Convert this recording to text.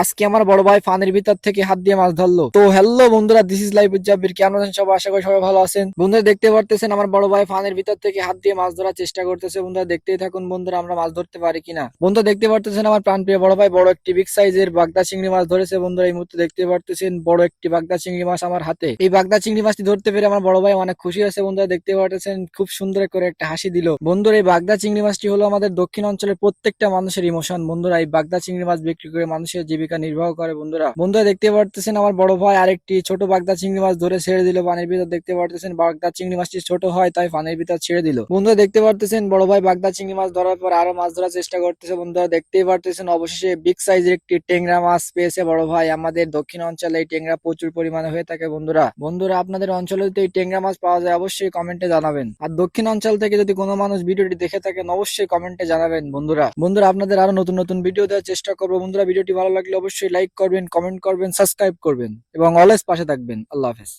আজকে আমার বড় ভাই ফানের ভিতর থেকে হাত দিয়ে মাছ ধরলো। তো হ্যালো বন্ধুরা, দিস ইজ লাইভ উইথ জাব্বির। কেমন আছেন সবাই? আশা করি সবাই ভালো আছেন। বন্ধুরা দেখতে পারতেছেন আমার বড় ভাই ফানের ভিতর থেকে হাত দিয়ে মাছ ধরার চেষ্টা করতেছে। বন্ধুরা দেখতেই থাকুন বন্ধুরা, আমরা মাছ ধরতে পারি কিনা। বন্ধুরা দেখতে পারতেছেন আমার প্রাণপ্রিয় বড় ভাই বড় একটি বিগ সাইজের বাগদা চিংড়ি মাছ ধরেছে। বন্ধুরা এই মুহূর্তে দেখতে পারতেছেন বড় একটি বাগদা চিংড়ি মাছ আমার হাতে। এই বাগদা চিংড়ি মাছটি ধরতে পেরে আমার বড় ভাই অনেক খুশি আছে। বন্ধুরা দেখতে পারতেছেন খুব সুন্দর করে একটা হাসি দিল। বন্ধুরা এই বাগদা চিংড়ি মাছটি হলো আমাদের দক্ষিণ অঞ্চলের প্রত্যেকটা মানুষের ইমোশন। বন্ধুরা এই বাগদা চিংড়ি মাছ বিক্রি করে মানুষের জীবিকা নির্বাহ করে। বন্ধুরা দেখতে পারতেছেন আমার বড় ভাই আরেকটি ছোট বাগদা চিংড়ি মাছ ধরে ছেড়ে দিল পানির ভিতর। দেখতে পারতেছেন বাগদা চিংড়ি মাছটি ছোট হয় তাই পানির ভিতর ছেড়ে দিল। বন্ধুরা দেখতে পারতেছেন বড় ভাই বাগদা চিংড়ি মাছ ধরার পর আরো মাছ ধরার চেষ্টা করতেছে। বন্ধুরা দেখতেই পারতেছেন অবশেষে বিগ সাইজের একটি টেংরা মাছ পেয়েছে বড় ভাই। আমাদের দক্ষিণ অঞ্চলে এই টেংরা প্রচুর পরিমাণে হয়ে থাকে। বন্ধুরা আপনাদের অঞ্চলে যদি এই টেংরা মাছ পাওয়া যায় অবশ্যই কমেন্টে জানাবেন। আর দক্ষিণ অঞ্চল থেকে যদি কোনো মানুষ ভিডিওটি দেখে থাকেন অবশ্যই কমেন্টে জানাবেন। বন্ধুরা আপনাদের আরো নতুন নতুন ভিডিও দেওয়ার চেষ্টা করবো। বন্ধুরা ভিডিওটি ভালো লাগলে অবশ্যই লাইক করবেন, কমেন্ট করবেন, সাবস্ক্রাইব করবেন এবং অলওয়েজ পাশে থাকবেন। আল্লাহ হাফেজ।